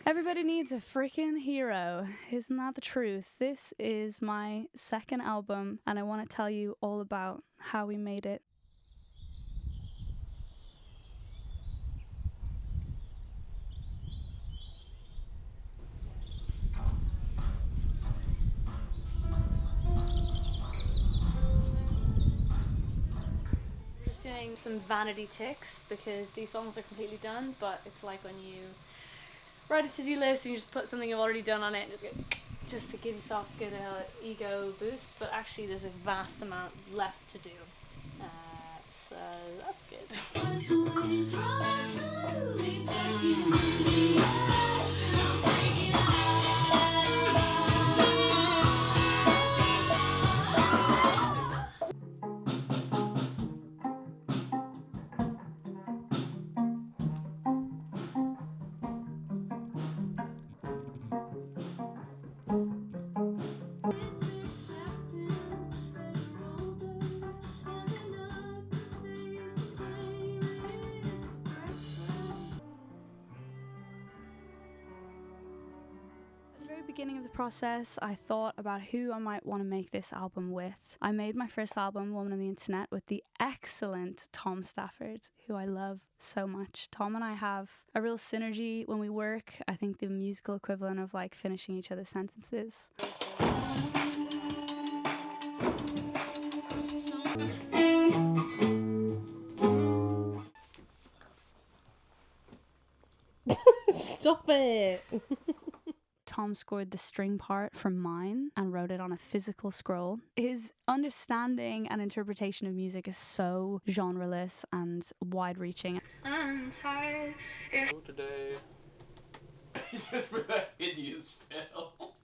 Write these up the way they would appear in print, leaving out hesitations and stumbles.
Everybody needs a freaking hero. Isn't that the truth? This is my second album, and I want to tell you all about how we made it. Just doing some vanity ticks because these songs are completely done, but it's like when you write a to-do list and you just put something you've already done on it and just go, just to give yourself a good ego boost, but actually there's a vast amount left to do, so that's good. Beginning of the process, I thought about who I might want to make this album with. I made my first album, Woman on the Internet, with the excellent Tom Stafford, who I love so much. Tom and I have a real synergy when we work. I think the musical equivalent of like finishing each other's sentences. Stop it! Tom scored the string part from mine and wrote it on a physical scroll. His understanding and interpretation of music is so genreless and wide-reaching. I'm tired. Today. Just with that hideous fail.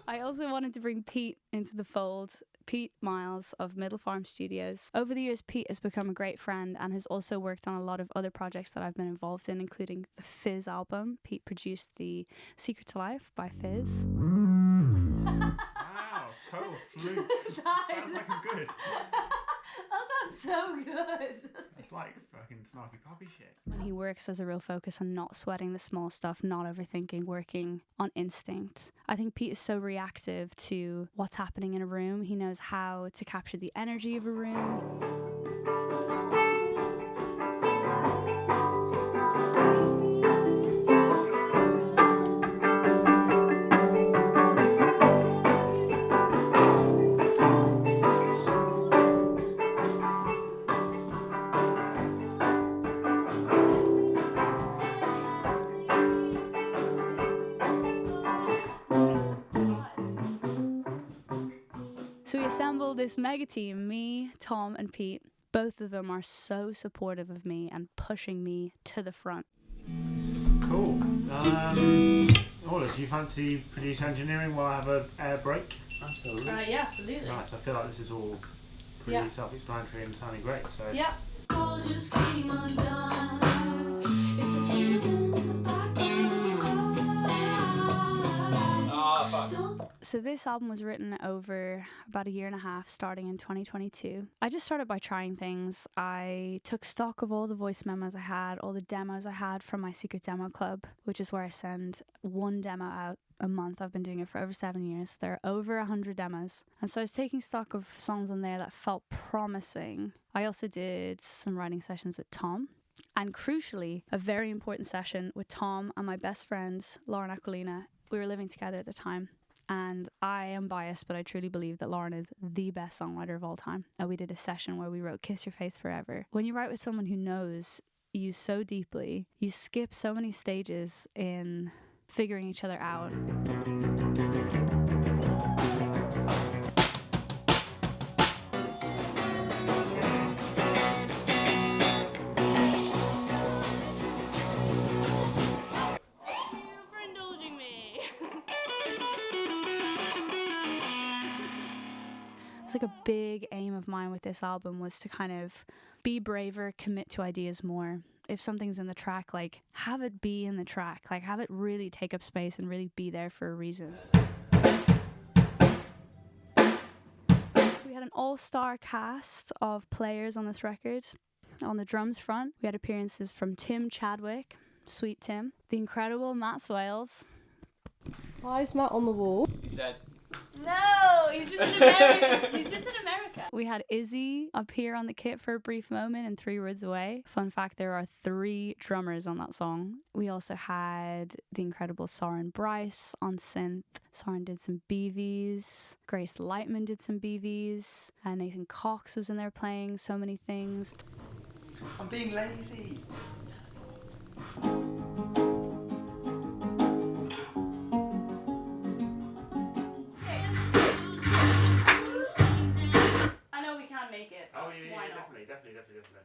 I also wanted to bring Pete into the fold. Pete Miles of Middle Farm Studios. Over the years, Pete has become a great friend and has also worked on a lot of other projects that I've been involved in, including the Fizz album. Pete produced the Secret to Life by Fizz. Wow, total fluke. Sounds like I'm good. That sounds so good. It's like fucking snarky puppy shit. When he works, there's a real focus on not sweating the small stuff, not overthinking, working on instinct. I think Pete is so reactive to what's happening in a room. He knows how to capture the energy of a room. So we assembled this mega team, me, Tom and Pete. Both of them are so supportive of me and pushing me to the front. Cool. Orla, do you fancy producer engineering while I have a air break? Absolutely. Yeah, absolutely. Right, so I feel like this is all pretty self-explanatory and sounding great, so... Yeah. So this album was written over about a year and a half, starting in 2022. I just started by trying things. I took stock of all the voice memos I had, all the demos I had from my secret demo club, which is where I send one demo out a month. I've been doing it for over 7 years. There are over 100 demos. And so I was taking stock of songs on there that felt promising. I also did some writing sessions with Tom. And crucially, a very important session with Tom and my best friend, Lauren Aquilina. We were living together at the time. And I am biased, but I truly believe that Lauren is the best songwriter of all time. And we did a session where we wrote Kiss Your Face Forever. When you write with someone who knows you so deeply, you skip so many stages in figuring each other out. It's like a big aim of mine with this album was to kind of be braver, commit to ideas more. If something's in the track, like have it be in the track, like have it really take up space and really be there for a reason. We had an all-star cast of players on this record. On the drums front, we had appearances from Tim Chadwick, Sweet Tim, the incredible Matt Swales, Why is Matt on the wall? He's dead. No, he's just in America. He's just in America. We had Izzi up here on the kit for a brief moment in 3 Words Away. Fun fact, there are 3 drummers on that song. We also had the incredible Soren Bryce on synth. Soren did some BVs. Grace Lightman did some BVs. And Nathan Cox was in there playing so many things. I'm being lazy. Make it. Oh yeah, Why yeah, not? definitely.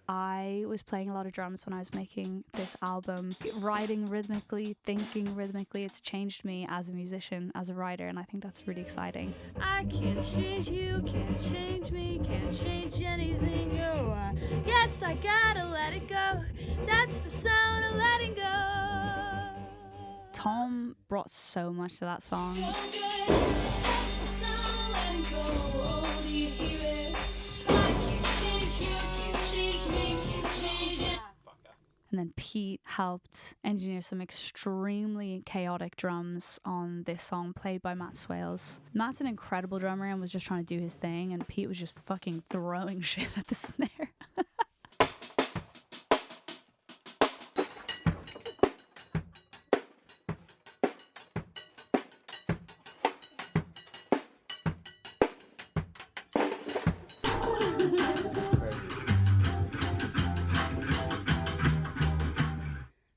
I was playing a lot of drums when I was making this album, writing rhythmically, thinking rhythmically. It's changed me as a musician, as a writer, and I think that's really exciting. I can't change you, can't change me, can't change anything. Oh, I guess I gotta let it go. That's the sound of letting go. Tom brought so much to that song. So good. That's the sound of letting go. Oh, do you hear it? And then Pete helped engineer some extremely chaotic drums on this song played by Matt Swales. Matt's an incredible drummer and was just trying to do his thing, and Pete was just fucking throwing shit at the snare.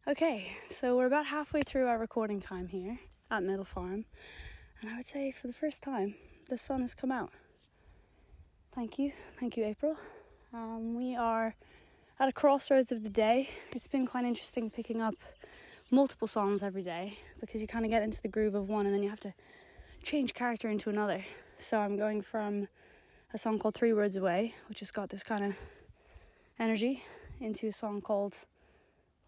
Okay, so we're about halfway through our recording time here at Middle Farm, and I would say for the first time the sun has come out. Thank you April. We are at a crossroads of the day. It's been quite interesting picking up multiple songs every day because you kind of get into the groove of one and then you have to change character into another. So I'm going from a song called 3 Words Away, which has got this kind of energy, into a song called,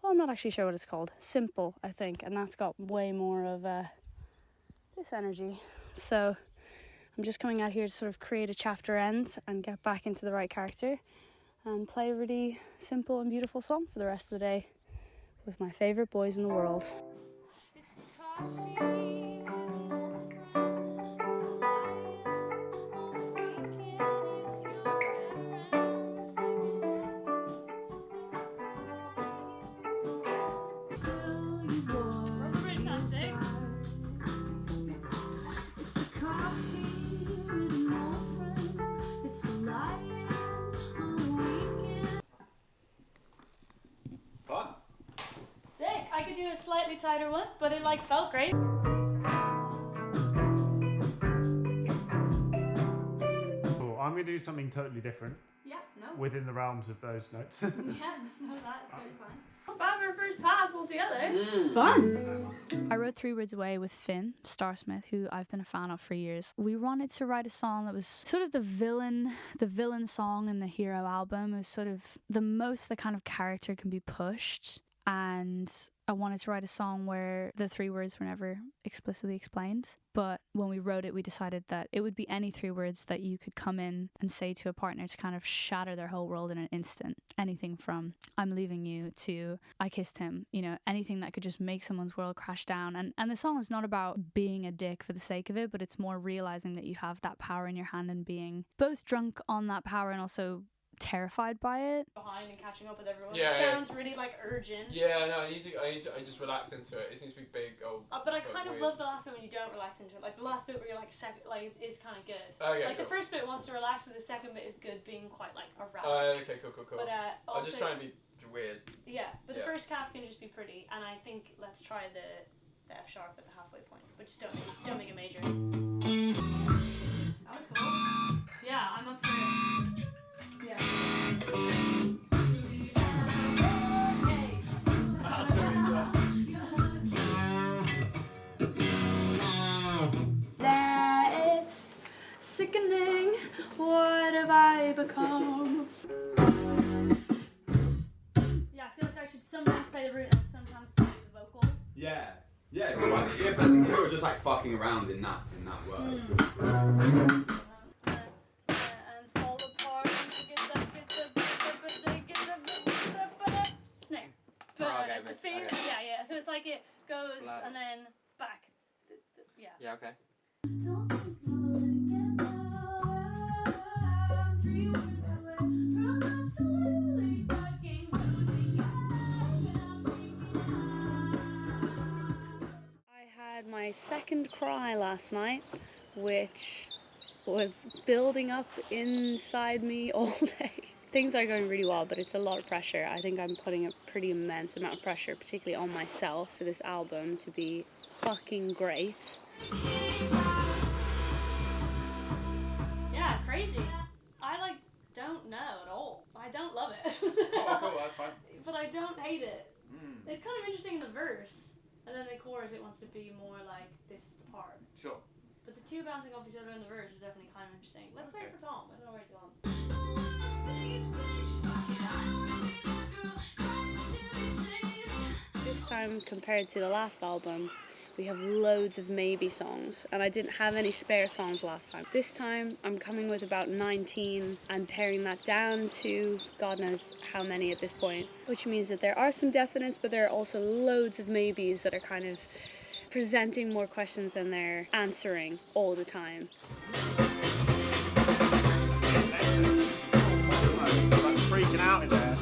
well, I'm not actually sure what it's called. Simple, I think. And that's got way more of this energy. So I'm just coming out here to sort of create a chapter end and get back into the right character and play a really simple and beautiful song for the rest of the day with my favourite boys in the world. It's the coffee with no friend. It's a lion on the weekend. It's your parents Fun. Sick. I could do a slightly tighter one, but it felt great. Cool. I'm going to do something totally different Yeah, no. within the realms of those notes. Yeah, no, that's totally fine. Not bad for our first pass altogether. Fun. I wrote 3 Words Away with Finn Starsmith, who I've been a fan of for years. We wanted to write a song that was sort of the villain song in the Hero album. It was sort of the most the kind of character can be pushed. And I wanted to write a song where the 3 words were never explicitly explained. But when we wrote it, we decided that it would be any 3 words that you could come in and say to a partner to kind of shatter their whole world in an instant. Anything from I'm leaving you to I kissed him, anything that could just make someone's world crash down. And the song is not about being a dick for the sake of it, but it's more realizing that you have that power in your hand and being both drunk on that power and also terrified by it. Behind and catching up with everyone. Yeah, it sounds really urgent. Yeah, no, I just relax into it. It seems to be big. But I kind of love the last bit when you don't relax into it. The last bit where you're it is kind of good. Okay, the first bit wants to relax, but the second bit is good, being quite erratic. Okay, cool. But also, I'm just trying to be weird. Yeah, but the first half can just be pretty, and I think let's try the F sharp at the halfway point, but just don't make it major. That was cool. Yeah, I'm up for it. Yeah. That's sickening. What have I become? Yeah, I feel like I should sometimes play the root and sometimes play the vocal. Yeah. Yeah, so I think you're just fucking around in that word. Snare. But it's a fade. Yeah. So it's it goes and then back. Yeah, okay. I had my second cry last night, which was building up inside me all day. Things are going really well, but it's a lot of pressure. I think I'm putting a pretty immense amount of pressure, particularly on myself, for this album to be fucking great. Yeah, crazy. I don't know at all. I don't love it. Oh, cool, that's fine. But I don't hate it. It's kind of interesting in the verse, and then the chorus it wants to be more like this is the part. Sure. But the two bouncing off each other in the verse is definitely kind of interesting. Let's play it for Tom. I don't know where he's gone. This time, compared to the last album, we have loads of maybe songs, and I didn't have any spare songs last time. This time, I'm coming with about 19 and paring that down to God knows how many at this point, which means that there are some definites, but there are also loads of maybes that are kind of presenting more questions than they're answering all the time. Like freaking out in there.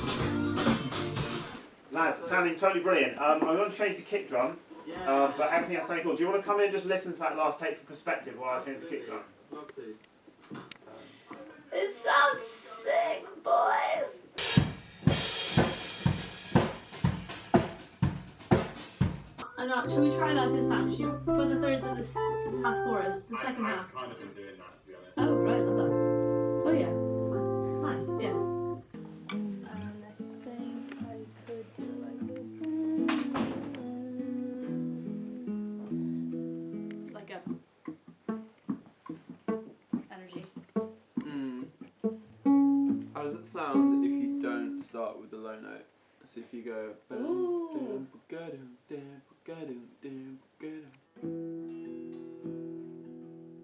Lads, sounding totally brilliant. I'm going to change the kick drum, but everything else sounding cool. Do you want to come in and just listen to that last take for perspective while I change the kick drum? It sounds sick, boys. I know. Should we try that this time? Should you put the thirds of this last chorus, the second half? I've kind of been doing that, to be honest. Oh right, love that. Oh yeah, nice. Yeah. And I think I could do like this. Like a energy. How does it sound if you don't start with the low note? So if you go. Ooh.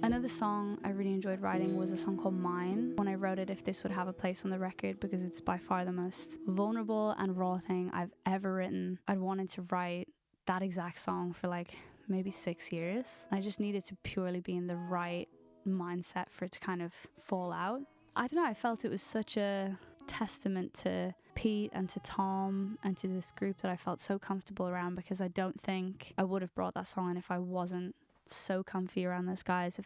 Another song I really enjoyed writing was a song called Mine. When I wrote it, if this would have a place on the record, because it's by far the most vulnerable and raw thing I've ever written. I'd wanted to write that exact song for like maybe 6 years. I just needed to purely be in the right mindset for it to kind of fall out. I don't know, I felt it was such a testament to Pete and to Tom and to this group that I felt so comfortable around, because I don't think I would have brought that song in if I wasn't so comfy around those guys.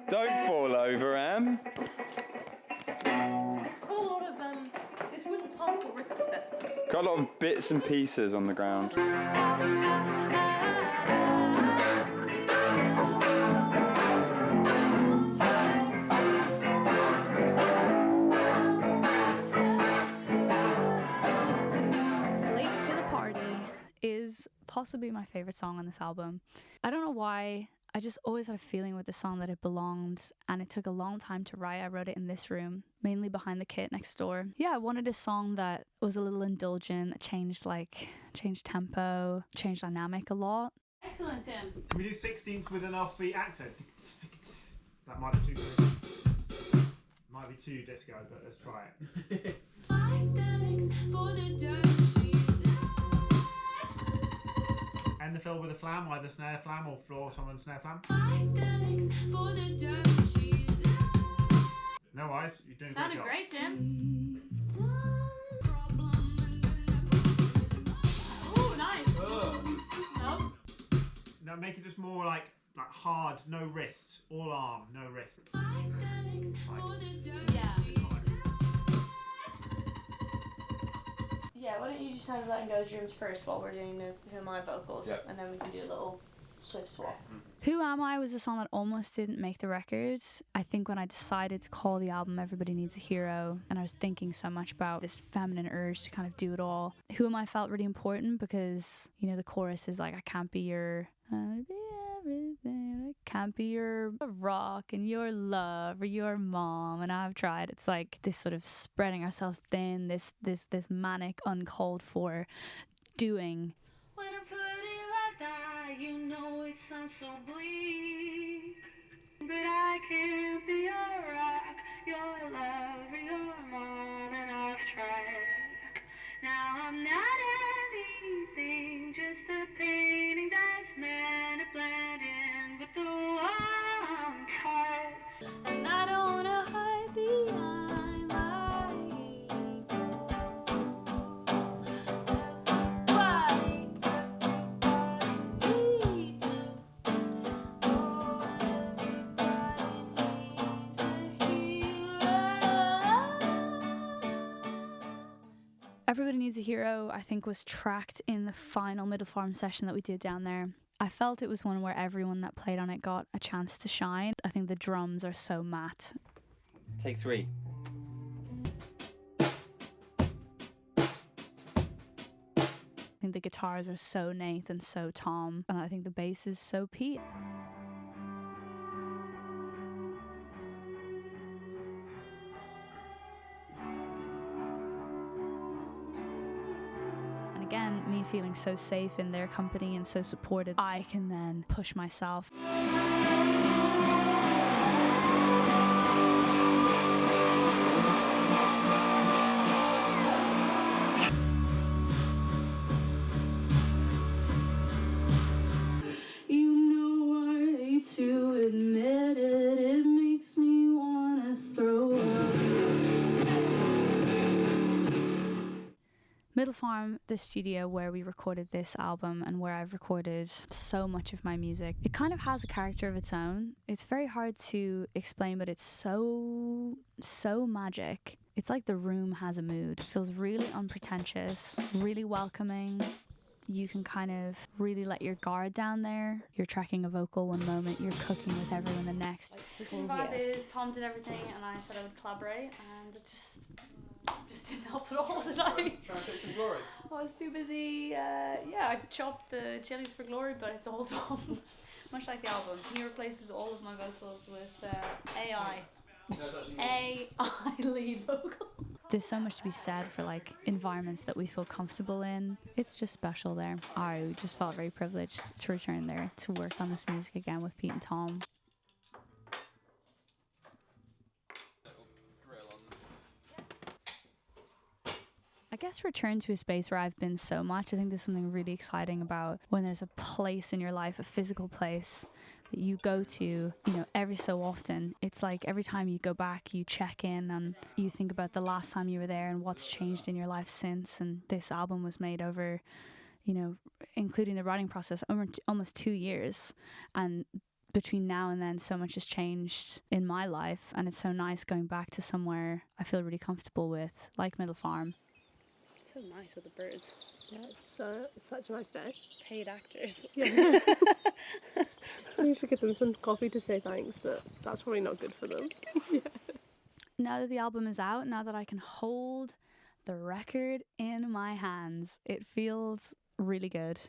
Don't fall over, Em. Got a lot of this wooden particle risk assessment. Got a lot of bits and pieces on the ground. Late to the Party is possibly my favorite song on this album. I don't know why. I just always had a feeling with the song that it belonged, and it took a long time to write. I wrote it in this room, mainly behind the kit next door. Yeah, I wanted a song that was a little indulgent, that changed tempo, changed dynamic a lot. Excellent, Tim. Can we do 16ths with an offbeat accent? That might be too might be too disco, but let's try it. End the fill with a flam, either snare flam or floor tom and snare flam. No worries, you're doing a Sounded good job. great, Tim. Ooh, nice. No? No, make it just more like hard, no wrists, all arm, no wrist. Yeah. Yeah, why don't you just have letting go drums first while we're doing my vocals, Yep. and then we can do a little swip swap. Mhm. Who Am I was a song that almost didn't make the record. I think when I decided to call the album Everybody Needs a Hero, and I was thinking so much about this feminine urge to kind of do it all, Who Am I felt really important because, you know, the chorus is like, I can't be your... I'll be everything. I can't be your rock and your love or your mom, and I've tried. It's like this sort of spreading ourselves thin, this manic, uncalled for doing. When I put it like that, you know it sounds so bleak. But I can't be your rock, your love, or your mom, and I've tried. Now I'm not anything, just a painting that's meant to blend in with the warm tide. And I don't wanna hide behind my Everybody Needs a Hero, I think, was tracked in the final Middle Farm session that we did down there. I felt it was one where everyone that played on it got a chance to shine. I think the drums are so matte. Take 3. I think the guitars are so Nath and so Tom, and I think the bass is so Pete. Again, me feeling so safe in their company and so supported, I can then push myself. You know I hate to admit it, it makes me wanna throw up. Middle Farm, the studio where we recorded this album and where I've recorded so much of my music, it kind of has a character of its own. It's very hard to explain, but it's so magic. It's like the room has a mood. It feels really unpretentious, really welcoming. You can kind of really let your guard down there. You're tracking a vocal one moment, you're cooking with everyone the next. The vibe is Tom did everything and I said I would collaborate, and it just didn't help at all, did I? Trying to take some glory. I was too busy. I chopped the chilies for glory, but it's all Tom. Much like the album, he replaces all of my vocals with AI. No, it's actually AI lead vocal. There's so much to be said for like environments that we feel comfortable in. It's just special there. I just felt very privileged to return there to work on this music again with Pete and Tom. I guess return to a space where I've been so much. I think there's something really exciting about when there's a place in your life, a physical place that you go to, you know, every so often. It's like every time you go back, you check in and you think about the last time you were there and what's changed in your life since. And this album was made over, you know, including the writing process, over almost 2 years. And between now and then, so much has changed in my life. And it's so nice going back to somewhere I feel really comfortable with, like Middle Farm. So nice with the birds. Yeah, it's such a nice day. Paid actors. Yeah. You should give them some coffee to say thanks, but that's probably not good for them. Yeah. Now that the album is out, now that I can hold the record in my hands, it feels really good.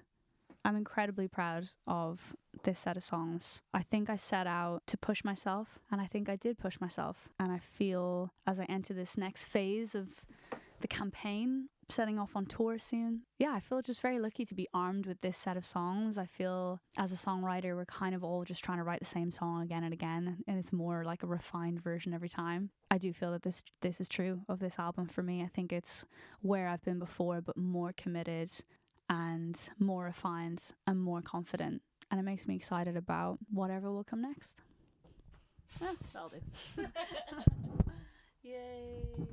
I'm incredibly proud of this set of songs. I think I set out to push myself, and I think I did push myself. And I feel as I enter this next phase of the campaign, setting off on tour soon. Yeah, I feel just very lucky to be armed with this set of songs. I feel as a songwriter, we're kind of all just trying to write the same song again and again, and it's more like a refined version every time. I do feel that this is true of this album for me. I think it's where I've been before, but more committed and more refined and more confident. And it makes me excited about whatever will come next. Yeah, that'll do. Yay.